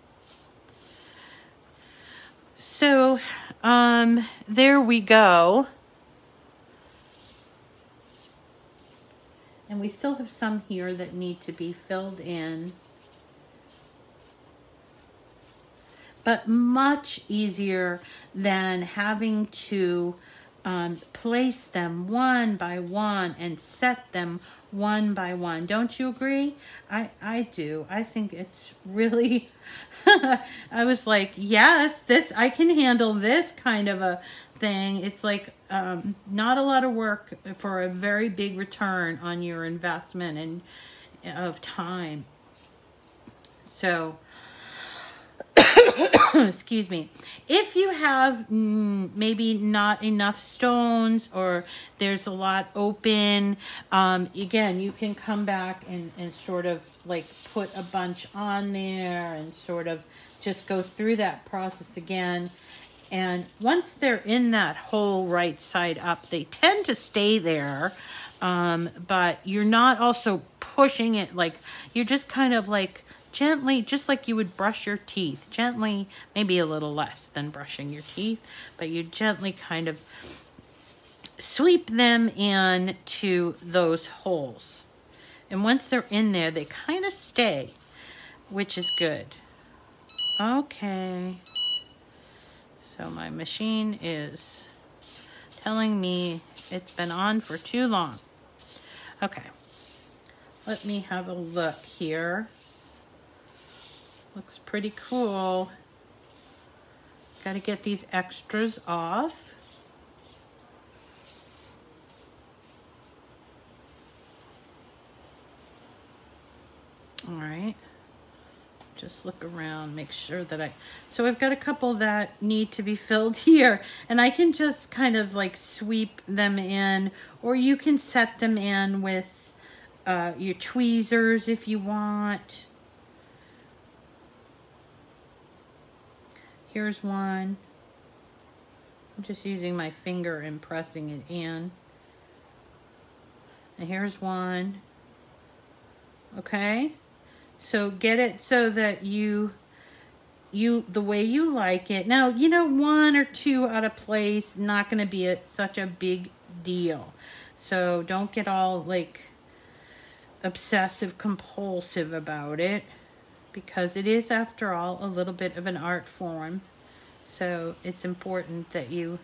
so there we go. And we still have some here that need to be filled in. But much easier than having to place them one by one and set them one by one. Don't you agree? I do. I think it's really, I was like, yes, I can handle this kind of a thing. It's like not a lot of work for a very big return on your investment and of time. So excuse me. If you have maybe not enough stones, or there's a lot open, again, you can come back and sort of like put a bunch on there and sort of just go through that process again. And once they're in that hole right side up, they tend to stay there. But you're not also pushing it, like you're just kind of like gently, just like you would brush your teeth. Gently, maybe a little less than brushing your teeth, but you gently kind of sweep them in to those holes. And once they're in there, they kind of stay, which is good. Okay. So my machine is telling me it's been on for too long. Okay. Let me have a look here. Looks pretty cool. Got to get these extras off. All right. Just look around, make sure that so I've got a couple that need to be filled here, and I can just kind of like sweep them in, or you can set them in with your tweezers if you want. Here's one. I'm just using my finger and pressing it in. And here's one. Okay? So get it so that you the way you like it. Now, you know, one or two out of place, not going to be such a big deal. So don't get all like obsessive compulsive about it, because it is, after all, a little bit of an art form. So it's important that you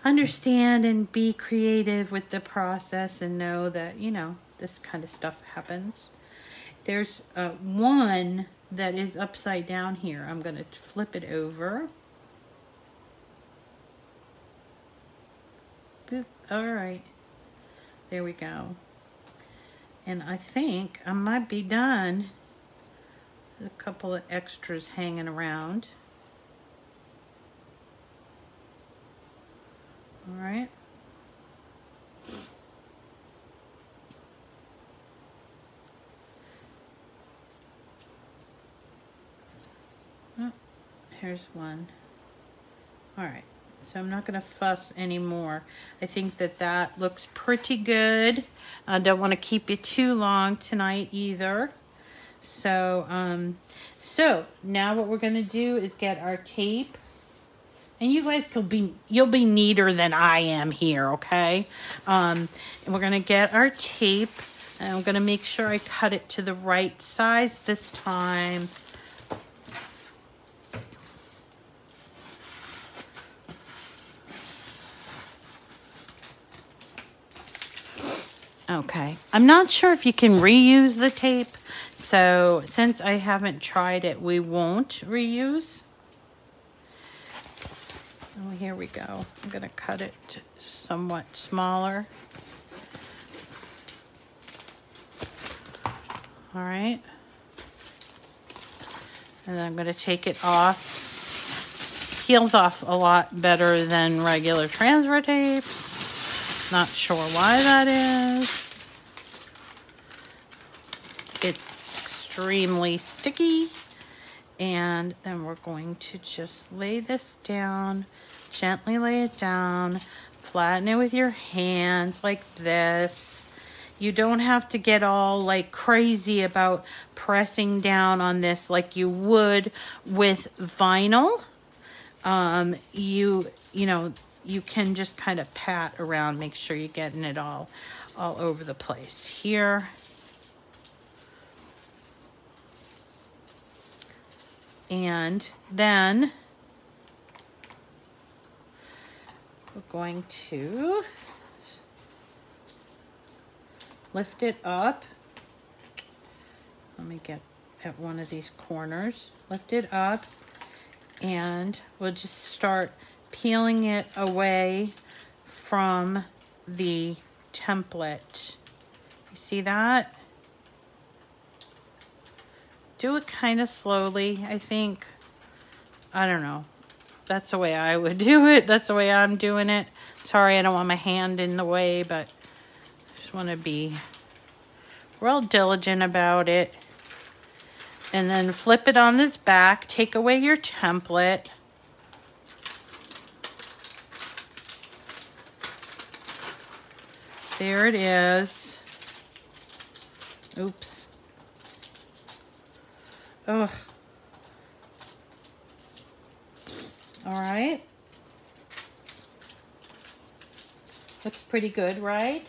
understand and be creative with the process and know that, you know, this kind of stuff happens. There's one that is upside down here. I'm going to flip it over. Boop. All right. There we go. And I think I might be done. There's a couple of extras hanging around. All right. Oh, here's one. All right. So I'm not going to fuss anymore. I think that that looks pretty good. I don't want to keep you too long tonight either. So, so now what we're going to do is get our tape. And you guys you'll be neater than I am here, okay? And we're going to get our tape. And I'm going to make sure I cut it to the right size this time. Okay, I'm not sure if you can reuse the tape, so since I haven't tried it, we won't reuse. Oh, here we go. I'm going to cut it somewhat smaller. All right. And then I'm going to take it off. Peels off a lot better than regular transfer tape. Not sure why that is. It's extremely sticky. And then we're going to just lay this down, gently lay it down, flatten it with your hands like this. You don't have to get all like crazy about pressing down on this like you would with vinyl. You know, you can just kind of pat around, make sure you're getting it all over the place here. And then we're going to lift it up. Let me get at one of these corners. Lift it up, and we'll just start peeling it away from the template. You see that? Do it kind of slowly, I think. I don't know. That's the way I would do it. That's the way I'm doing it. Sorry, I don't want my hand in the way, but I just want to be real diligent about it. And then flip it on its back. Take away your template. There it is. Oops. Ugh. All right. Looks pretty good, right?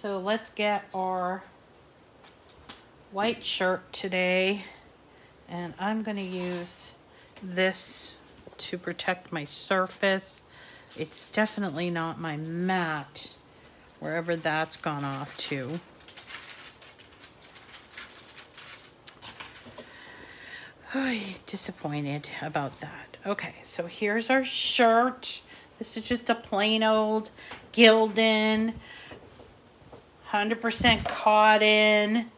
So let's get our white shirt today. And I'm going to use this to protect my surface. It's definitely not my mat, wherever that's gone off to. Oh, disappointed about that. Okay, so here's our shirt. This is just a plain old Gildan, 100% cotton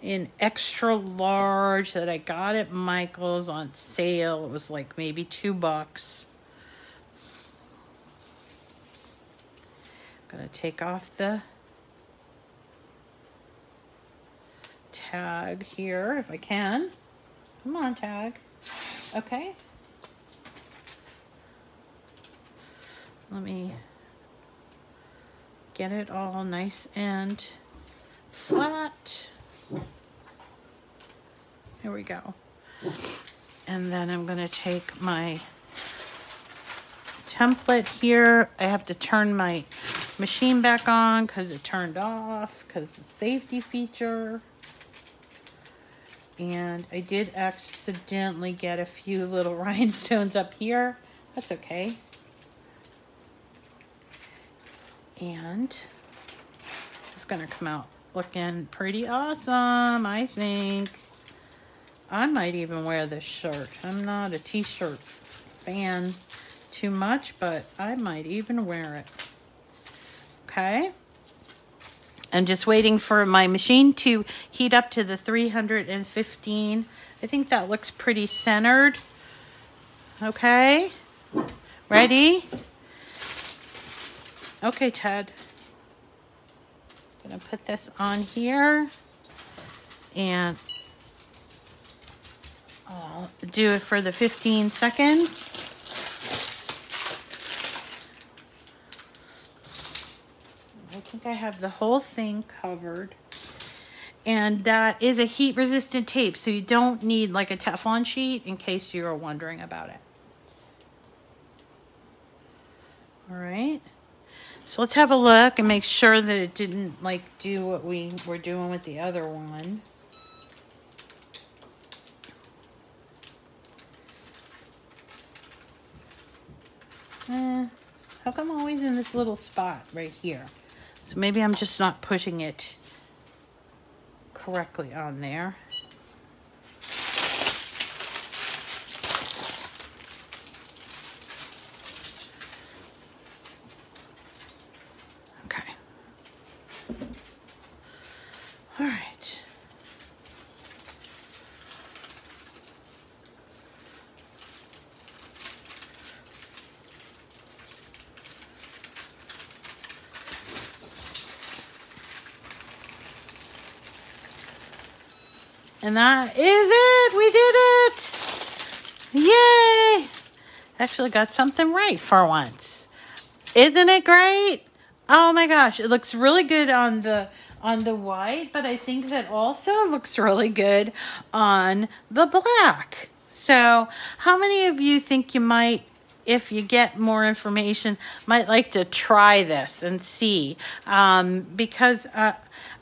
in extra large that I got at Michael's on sale. It was like maybe $2. I'm gonna take off the tag here if I can. Come on, tag. Okay. Let me get it all nice and flat. Here we go. And then I'm going to take my template here. I have to turn my machine back on because it turned off because the safety feature. And I did accidentally get a few little rhinestones up here. That's okay. And it's going to come out looking pretty awesome, I think. I might even wear this shirt. I'm not a t-shirt fan too much, but I might even wear it. Okay. I'm just waiting for my machine to heat up to the 315. I think that looks pretty centered. Okay. Ready? Okay, Ted. Gonna put this on here. And I'll do it for the 15 seconds. I think I have the whole thing covered. And that is a heat resistant tape, so you don't need like a Teflon sheet in case you're wondering about it. All right. So let's have a look and make sure that it didn't like do what we were doing with the other one. How come I'm always in this little spot right here? So maybe I'm just not pushing it correctly on there. Okay. All right. And that is it. We did it. Yay. Actually got something right for once. Isn't it great? Oh my gosh. It looks really good on the white, but I think that also looks really good on the black. So how many of you think you might, if you get more information, might like to try this and see? Because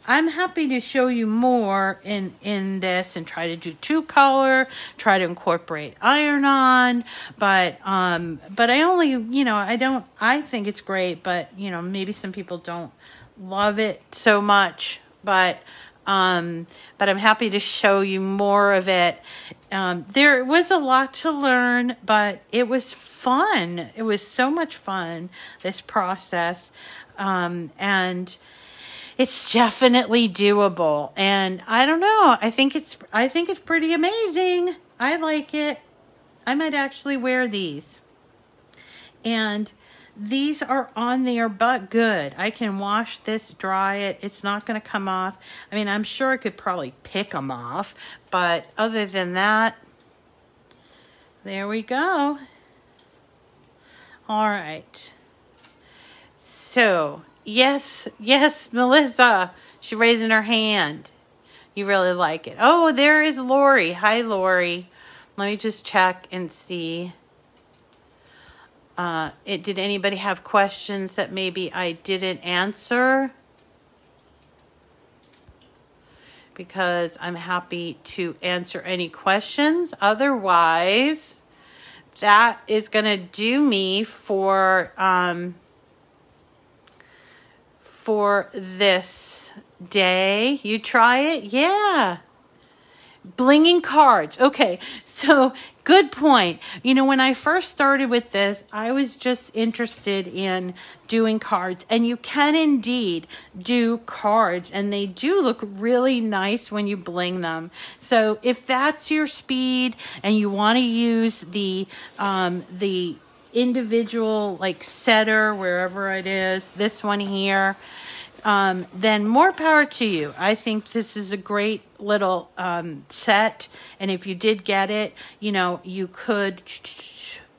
I'm happy to show you more in this and try to do 2-color, try to incorporate iron-on, but I only, I think it's great, but, maybe some people don't love it so much, but I'm happy to show you more of it. There was a lot to learn, but it was fun. It was so much fun, this process, and it's definitely doable. And I don't know. I think it's pretty amazing. I like it. I might actually wear these. And these are on there, but good. I can wash this, dry it. It's not going to come off. I mean, I'm sure I could probably pick them off, but other than that, there we go. All right. So, yes, Melissa. She's raising her hand. You really like it. Oh, there is Lori. Hi, Lori. Let me just check and see. Did anybody have questions that maybe I didn't answer? Because I'm happy to answer any questions. Otherwise, that is going to do me for this day. You try it? Yeah. Blinging cards. Okay, so good point. When I first started with this, I was just interested in doing cards, and you can indeed do cards, and they do look really nice when you bling them. So if that's your speed and you want to use the individual like setter, wherever it is, this one here, then more power to you. I think this is a great little set, and if you did get it, you could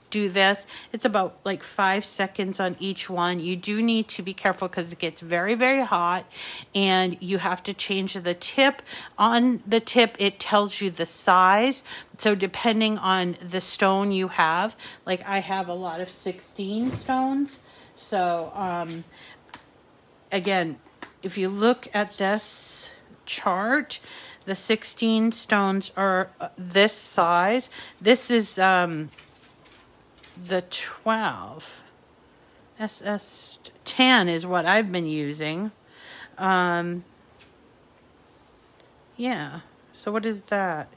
do this. It's about like 5 seconds on each one. You do need to be careful because it gets very, very hot, and you have to change the tip. On the tip, it tells you the size. So depending on the stone you have, like I have a lot of 16 stones, so again, if you look at this chart, the 16 stones are this size. This is the 12. SS10 is what I've been using. Yeah. So what is that?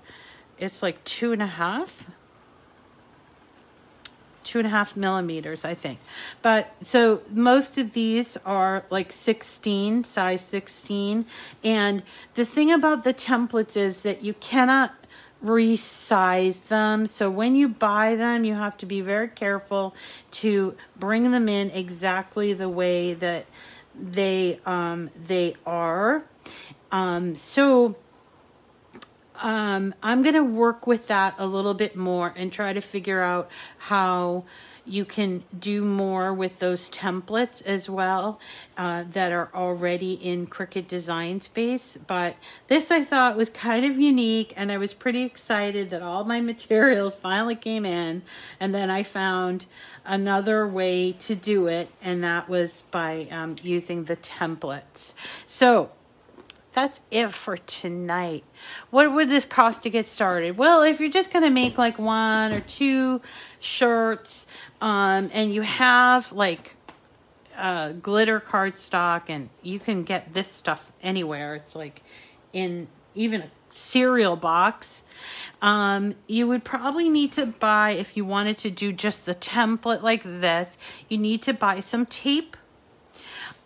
It's like 2.5 millimeters, I think. But so most of these are like 16, size 16. And the thing about the templates is that you cannot resize them. So when you buy them, you have to be very careful to bring them in exactly the way that they are. I'm going to work with that a little bit more and try to figure out how you can do more with those templates as well that are already in Cricut Design Space. But this I thought was kind of unique, and I was pretty excited that all my materials finally came in, and then I found another way to do it, and that was by using the templates. So that's it for tonight. What would this cost to get started? Well, if you're just going to make like 1 or 2 shirts, and you have like glitter cardstock, and you can get this stuff anywhere. It's like in even a cereal box. You would probably need to buy, if you wanted to do just the template like this, you need to buy some tape.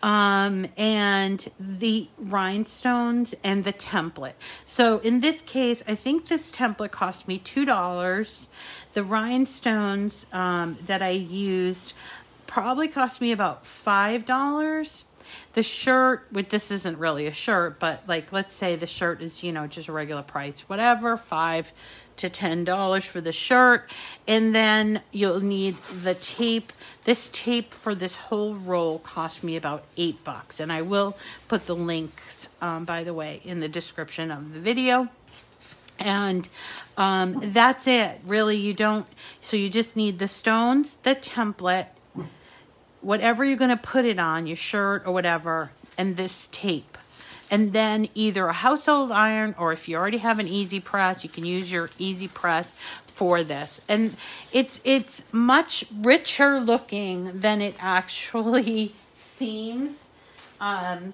And the rhinestones and the template. So in this case, I think this template cost me $2. The rhinestones that I used probably cost me about $5. The shirt, which this isn't really a shirt, but like let's say the shirt is, you know, just a regular price, whatever, $5 to $10 for the shirt. And then you'll need the tape. This tape for this whole roll cost me about $8, and I will put the links, by the way, in the description of the video. And that's it. Really, you just need the stones, the template, whatever you're going to put it on, your shirt or whatever, and this tape. And then either a household iron, or if you already have an easy press, you can use your easy press for this. And it's much richer looking than it actually seems. I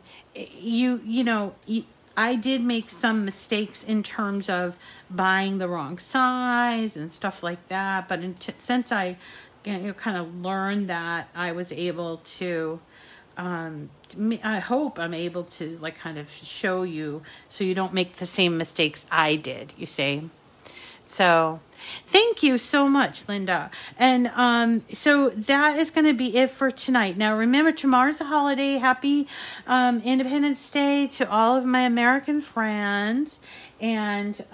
did make some mistakes in terms of buying the wrong size and stuff like that, but since I kind of learned that, I was able to I hope I'm able to like kind of show you so you don't make the same mistakes I did, you see. So thank you so much, Linda. And so that is going to be it for tonight. Now remember, tomorrow's a holiday. Happy Independence Day to all of my American friends. And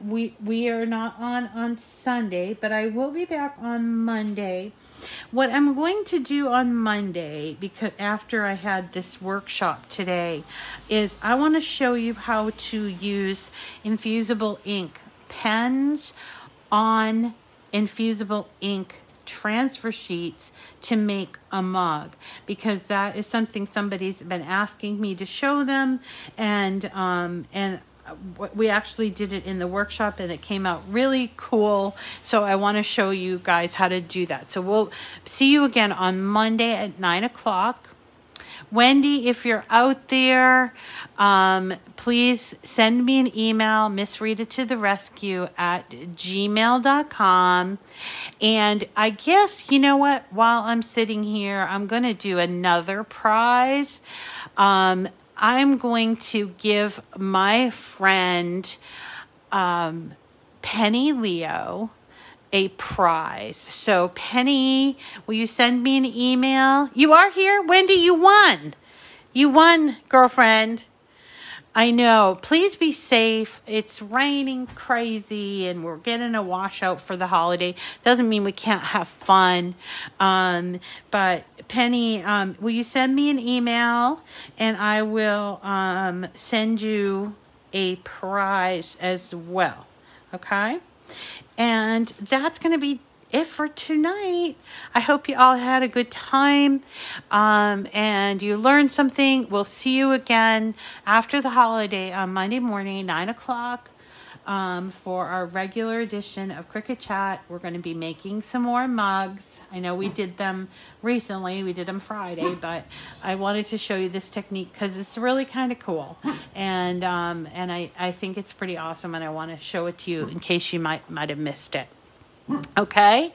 we are not on Sunday, but I will be back on Monday. What I'm going to do on Monday, because after I had this workshop today, is I want to show you how to use infusible ink pens on infusible ink transfer sheets to make a mug, because that is something somebody's been asking me to show them, and we actually did it in the workshop and it came out really cool. So I want to show you guys how to do that. So we'll see you again on Monday at 9 o'clock. Wendy, if you're out there, please send me an email, missrita@gmail.com. And I guess, you know what, while I'm sitting here, I'm going to do another prize. I'm going to give my friend Penny Leo a prize. So Penny, will you send me an email? You are here? Wendy, you won. You won, girlfriend. I know. Please be safe. It's raining crazy and we're getting a washout for the holiday. Doesn't mean we can't have fun. But Penny, will you send me an email and I will send you a prize as well. Okay? And that's going to be it for tonight. I hope you all had a good time and you learned something. We'll see you again after the holiday on Monday morning, 9 o'clock. For our regular edition of Cricut Chat. We're going to be making some more mugs. I know we did them recently. We did them Friday, but I wanted to show you this technique because it's really kind of cool. And I think it's pretty awesome, and I want to show it to you in case you might have missed it. Okay.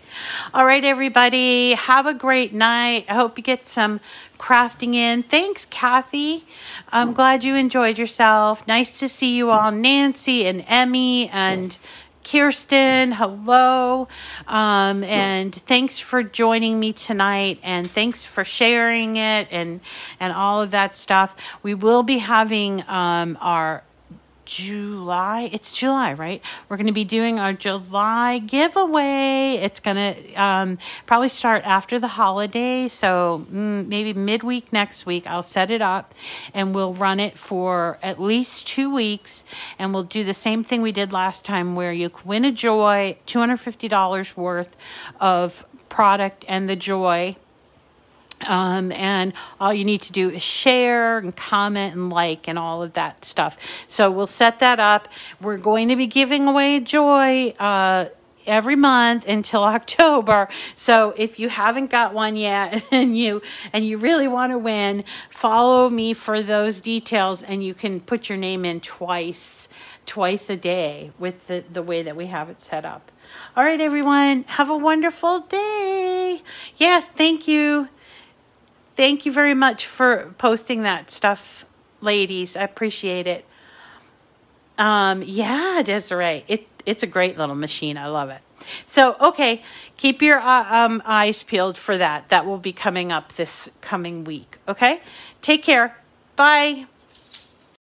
All right, everybody. Have a great night. I hope you get some crafting in. Thanks, Kathy. I'm glad you enjoyed yourself. Nice to see you all. Nancy and Emmy and Kirsten, hello. And thanks for joining me tonight, and thanks for sharing it and all of that stuff. We will be having our it's July, right? We're going to be doing our July giveaway. It's going to probably start after the holiday. So maybe midweek next week, I'll set it up and we'll run it for at least 2 weeks. And we'll do the same thing we did last time where you win a joy, $250 worth of product and the joy. And all you need to do is share and comment and like and all of that stuff. So we'll set that up. We're going to be giving away joy, every month until October. So if you haven't got one yet and you really want to win, follow me for those details, and you can put your name in twice a day with the way that we have it set up. All right, everyone, have a wonderful day. Yes, thank you. Thank you very much for posting that stuff, ladies. I appreciate it. Yeah, Desiree. It's a great little machine. I love it. So, okay, keep your eyes peeled for that. That will be coming up this coming week. Okay? Take care. Bye.